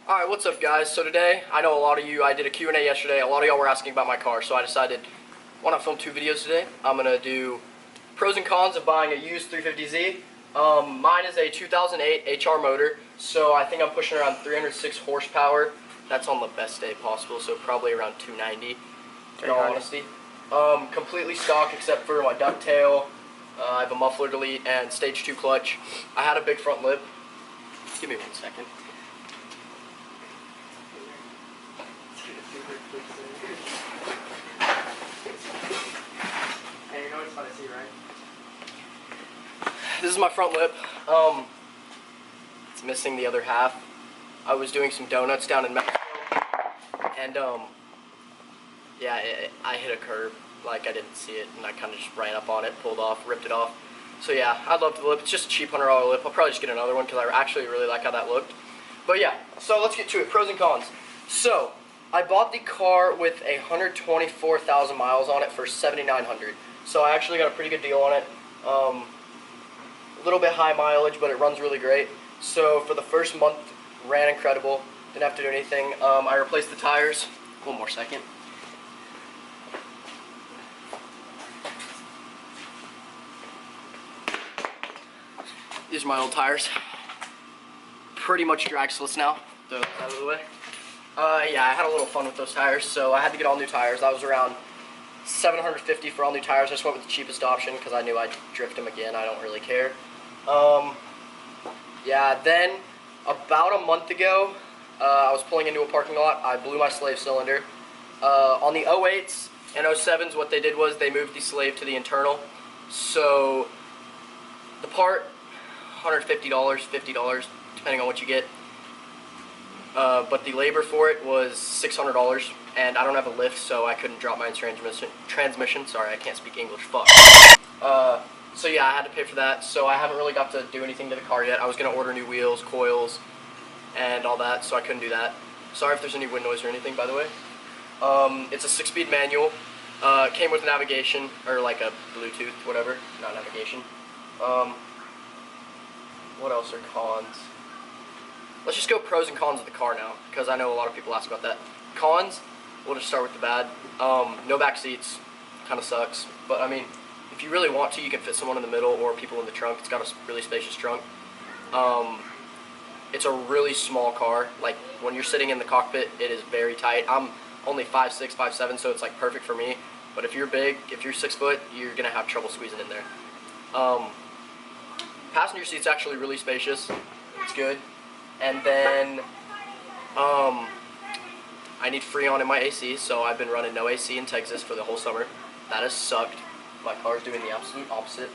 Alright, what's up guys? So today, I know a lot of you, I did a Q&A yesterday, a lot of y'all were asking about my car, so I decided, why not film 2 videos today? I'm going to do pros and cons of buying a used 350Z. Mine is a 2008 HR motor, so I think I'm pushing around 306 horsepower. That's on the best day possible, so probably around 290, in all honesty. Completely stock except for my ducktail. I have a muffler delete and stage 2 clutch. I had a big front lip. Give me 1 second. Hey, you know it's fun to see, right? This is my front lip. It's missing the other half. I was doing some donuts down in Mexico, and yeah, I hit a curb. Like I didn't see it, and I kind of just ran up on it, pulled off, ripped it off. So yeah, I love the lip. It's just a cheap $100 lip. I'll probably just get another one because I actually really like how that looked. But yeah, so let's get to it. Pros and cons. So I bought the car with 124,000 miles on it for $7,900. So I actually got a pretty good deal on it. A little bit high mileage, but it runs really great. So for the first month, ran incredible. Didn't have to do anything. I replaced the tires. 1 more second. These are my old tires. Pretty much dragsless now. Throw those out of the way. Yeah, I had a little fun with those tires, so I had to get all new tires. That was around $750 for all new tires. I just went with the cheapest option because I knew I'd drift them again. I don't really care. Yeah, then about a month ago, I was pulling into a parking lot. I blew my slave cylinder. On the 08s and 07s, what they did was they moved the slave to the internal. So the part, $150, $50, depending on what you get. But the labor for it was $600, and I don't have a lift, so I couldn't drop my transmission. Sorry, I can't speak English. Fuck. So yeah, I had to pay for that. So I haven't really got to do anything to the car yet. I was gonna order new wheels, coils, and all that, so I couldn't do that. Sorry if there's any wind noise or anything, by the way. It's a 6-speed manual. It came with navigation, or like a Bluetooth, whatever. Not navigation. What else are cons? Let's just go pros and cons of the car now, because I know a lot of people ask about that. Cons, we'll just start with the bad. No back seats, kind of sucks. But I mean, if you really want to, you can fit someone in the middle or people in the trunk. It's got a really spacious trunk. It's a really small car. Like when you're sitting in the cockpit, it is very tight. I'm only 5'6", 5'7", so it's like perfect for me. But if you're big, if you're 6 foot, you're gonna have trouble squeezing in there. Passenger seat's actually really spacious. It's good. And then I need Freon in my AC, so I've been running no AC in Texas for the whole summer. That has sucked. My car's doing the absolute opposite.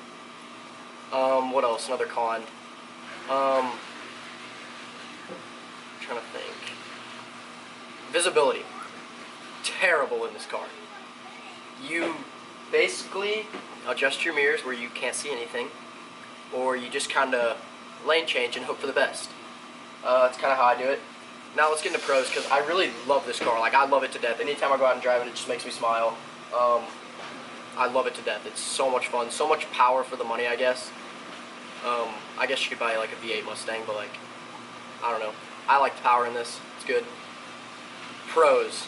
What else? Another con. Trying to think. Visibility. Terrible in this car. You basically adjust your mirrors where you can't see anything, or you just kind of lane change and hope for the best. That's kind of how I do it. Now let's get into pros, because I really love this car. Like, I love it to death. Anytime I go out and drive it, it just makes me smile. I love it to death. It's so much fun. So much power for the money, I guess. I guess you could buy like a V8 Mustang, but like, I don't know. I like the power in this. It's good. Pros.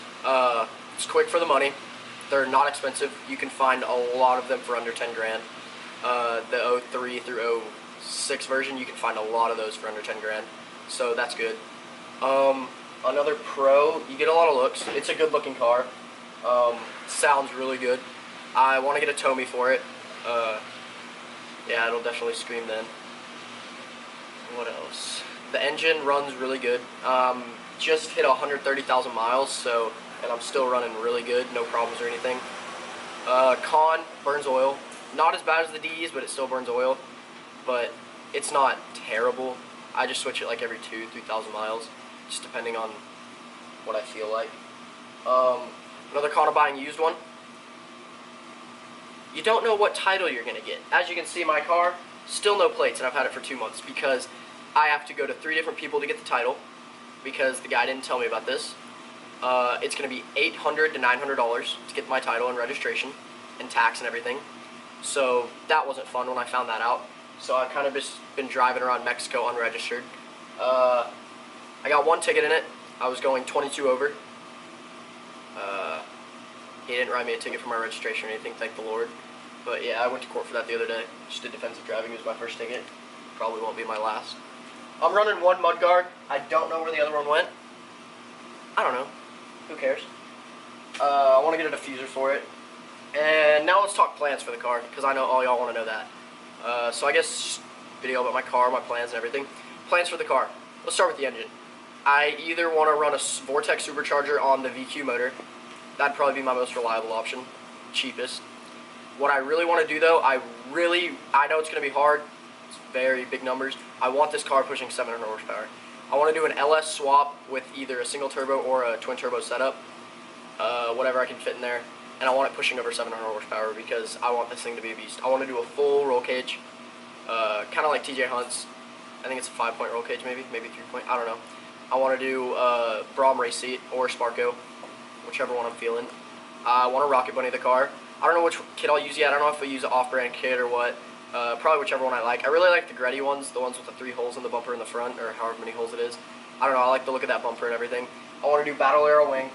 It's quick for the money. They're not expensive. You can find a lot of them for under 10 grand. The 03 through 06 version, you can find a lot of those for under 10 grand. So that's good. Another pro, you get a lot of looks. It's a good looking car. Sounds really good. I want to get a Tommy for it. Yeah, it'll definitely scream then. What else? The engine runs really good. Just hit 130,000 miles, so, and I'm still running really good, no problems or anything. Con, burns oil. Not as bad as the D's, but it still burns oil. But it's not terrible. I just switch it like every 2,000-3,000 miles, just depending on what I feel like. Another con of buying a used one. You don't know what title you're going to get. As you can see, my car, still no plates, and I've had it for 2 months because I have to go to 3 different people to get the title because the guy didn't tell me about this. It's going to be $800 to $900 to get my title and registration and tax and everything. So that wasn't fun when I found that out. So I've kind of just been driving around Mexico unregistered. I got 1 ticket in it. I was going 22 over. He didn't write me a ticket for my registration or anything, thank the Lord. But yeah, I went to court for that the other day. Just did defensive driving. It was my first ticket. Probably won't be my last. I'm running one mud guard. I don't know where the other one went. I don't know. Who cares? I want to get a diffuser for it. And now let's talk plans for the car, because I know all y'all want to know that. So I guess video about my car, my plans and everything. Plans for the car. Let's start with the engine. I either want to run a Vortex supercharger on the VQ motor. That'd probably be my most reliable option. Cheapest. What I really want to do though, I know it's going to be hard. It's very big numbers. I want this car pushing 700 horsepower. I want to do an LS swap with either a single turbo or a twin turbo setup. Whatever I can fit in there. And I want it pushing over 700 horsepower because I want this thing to be a beast. I want to do a full roll cage. Kind of like TJ Hunt's. I think it's a 5-point roll cage maybe 3-point. I don't know. I want to do Brom race seat or Sparco. Whichever one I'm feeling. I want to rocket bunny the car. I don't know which kit I'll use yet. I don't know if I'll use an off-brand kit or what. Probably whichever one I like. I really like the Gretty ones, the ones with the 3 holes in the bumper in the front, or however many holes it is. I don't know, I like the look of that bumper and everything. I want to do Battle Arrow wing.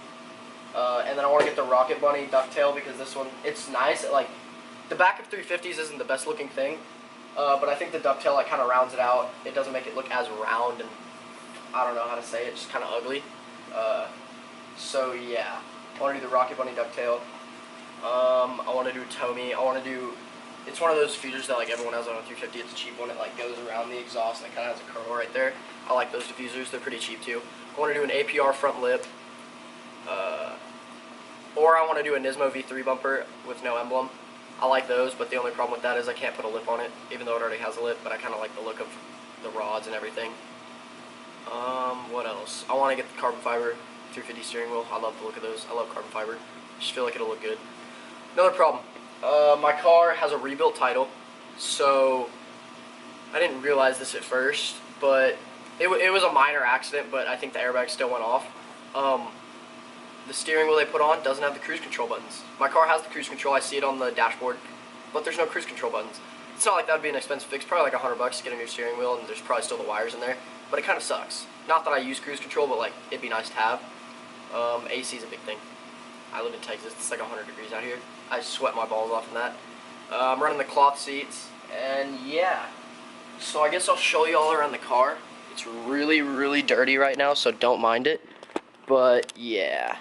And then I want to get the Rocket Bunny ducktail because this one, it's nice. The back of 350s isn't the best looking thing, but I think the ducktail kind of rounds it out. It doesn't make it look as round, and I don't know how to say it, just kind of ugly. So yeah, I want to do the Rocket Bunny ducktail. I want to do Tommy. I want to do, it's one of those features that everyone has on a 350. It's a cheap one. It goes around the exhaust and it kind of has a curl right there. I like those diffusers. They're pretty cheap too. I want to do an APR front lip. Or I want to do a Nismo V3 bumper with no emblem. I like those, but the only problem with that is I can't put a lip on it, even though it already has a lip, but I kind of like the look of the rods and everything. What else? I want to get the carbon fiber 350 steering wheel. I love the look of those. I love carbon fiber. Just feel like it'll look good. Another problem. My car has a rebuilt title, so I didn't realize this at first, but it was a minor accident, but I think the airbag still went off. The steering wheel they put on doesn't have the cruise control buttons. My car has the cruise control. I see it on the dashboard, but there's no cruise control buttons. It's not like that would be an expensive fix. Probably like $100 to get a new steering wheel, and there's probably still the wires in there. But it kind of sucks. Not that I use cruise control, but it'd be nice to have. AC is a big thing. I live in Texas. It's 100 degrees out here. I sweat my balls off in that. I'm running the cloth seats, and yeah. So I guess I'll show you all around the car. It's really, really dirty right now, so don't mind it. But yeah.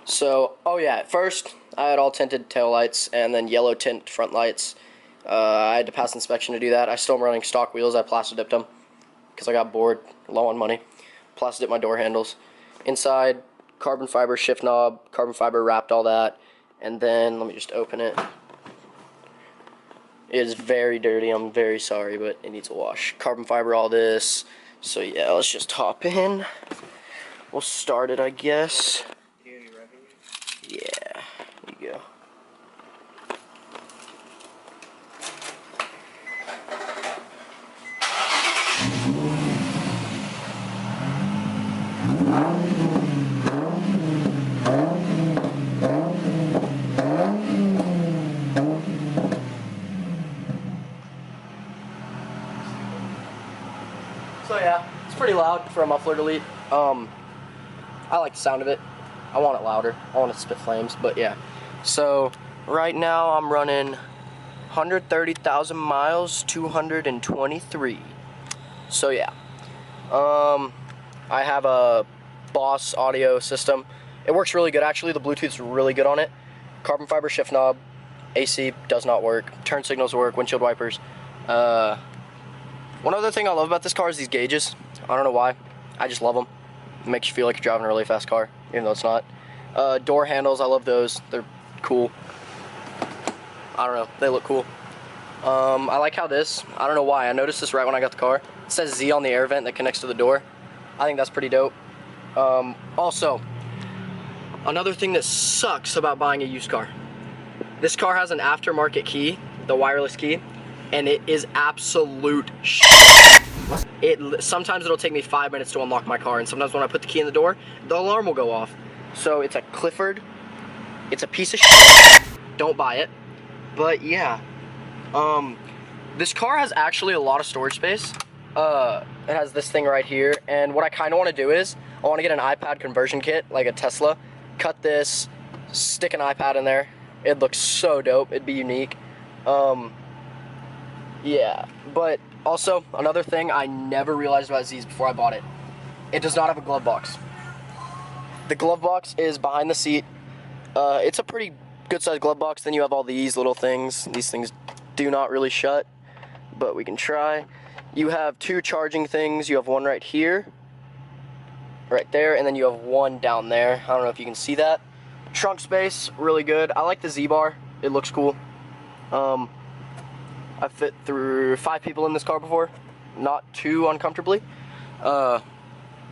So, oh yeah, at first I had all tinted tail lights and then yellow tint front lights. I had to pass inspection to do that. I still am running stock wheels. I plastic dipped them because I got bored, low on money. Plastic dipped my door handles. Inside, carbon fiber shift knob, carbon fiber wrapped all that. And then, let me just open it. It is very dirty. I'm very sorry, but it needs a wash. Carbon fiber all this. So yeah, let's just hop in. We'll start it, I guess. Yeah, there you go. So yeah, it's pretty loud for a muffler delete. I like the sound of it. I want it louder. I want it to spit flames, but yeah. So right now I'm running 130,000 miles, 223. So yeah. I have a Boss audio system. It works really good actually. The Bluetooth's really good on it. Carbon fiber shift knob. AC does not work. Turn signals work. Windshield wipers. One other thing I love about this car is these gauges. I don't know why. I just love them. It makes you feel like you're driving a really fast car, even though it's not. Door handles, I love those. They're cool. I don't know. They look cool. I like how this, I don't know why, I noticed this right when I got the car. It says Z on the air vent that connects to the door. I think that's pretty dope. Also, another thing that sucks about buying a used car. This car has an aftermarket key, the wireless key, and it is absolute shit. Sometimes it'll take me 5 minutes to unlock my car, and sometimes when I put the key in the door, the alarm will go off. So it's a Clifford. It's a piece of shit. Don't buy it. But yeah, this car has actually a lot of storage space. it has this thing right here, and what I kind of want to do is I want to get an iPad conversion kit, like a Tesla, cut this, stick an iPad in there. It looks so dope. It'd be unique. Yeah, but also another thing I never realized about these before I bought it. It does not have a glove box. The glove box is behind the seat. It's a pretty good sized glove box. Then you have all these little things. These things do not really shut, but we can try. You have two charging things. You have one right here, right there, and then you have one down there. I don't know if you can see that. Trunk space, really good. I like the Z-bar. It looks cool. I've fit through 5 people in this car before, not too uncomfortably.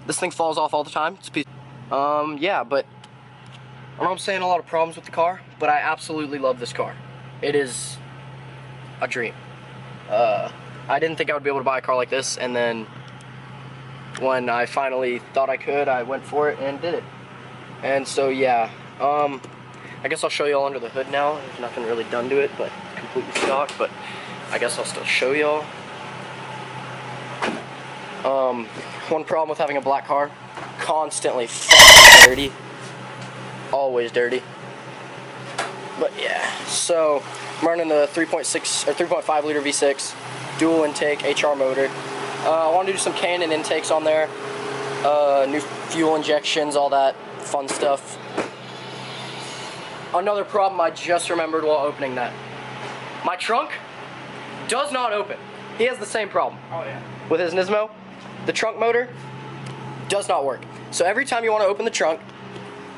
This thing falls off all the time. It's a piece. Yeah, but I know I'm saying a lot of problems with the car, but I absolutely love this car. It is a dream. I didn't think I would be able to buy a car like this, and then when I finally thought I could, I went for it and did it. And so yeah, I guess I'll show y'all under the hood now. There's nothing really done to it, but completely stock, but I guess I'll still show y'all. One problem with having a black car, constantly fucking dirty. Always dirty. But yeah, so I'm running the 3.6 or 3.5 liter V6, dual intake HR motor. I want to do some Canon intakes on there, new fuel injections, all that fun stuff. Another problem I just remembered while opening that. My trunk does not open. He has the same problem. Oh yeah. With his Nismo, the trunk motor does not work. So every time you want to open the trunk,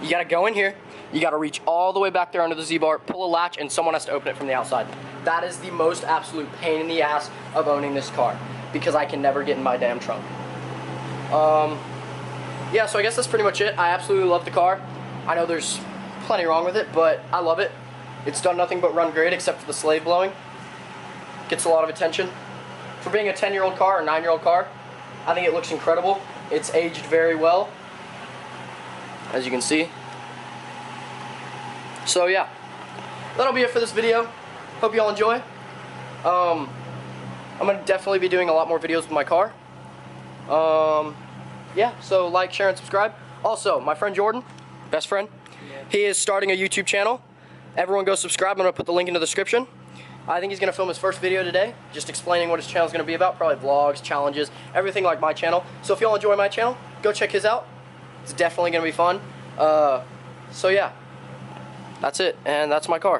you gotta go in here, you gotta reach all the way back there under the Z-bar, pull a latch, and someone has to open it from the outside. That is the most absolute pain in the ass of owning this car, because I can never get in my damn trunk. Yeah, so I guess that's pretty much it. I absolutely love the car. I know there's plenty wrong with it, but I love it. It's done nothing but run great except for the slave blowing. Gets a lot of attention. For being a 10-year-old car or 9-year-old car, I think it looks incredible. It's aged very well, as you can see. So yeah, that'll be it for this video. Hope you all enjoy. I'm gonna definitely be doing a lot more videos with my car. Yeah, so like, share, and subscribe. Also, my friend Jordan, best friend, he is starting a YouTube channel. Everyone go subscribe. I'm gonna put the link in the description. I think he's gonna film his first video today, just explaining what his channel is gonna be about. Probably vlogs, challenges, everything like my channel. So if y'all enjoy my channel, go check his out. It's definitely gonna be fun. So yeah, that's it, and that's my car.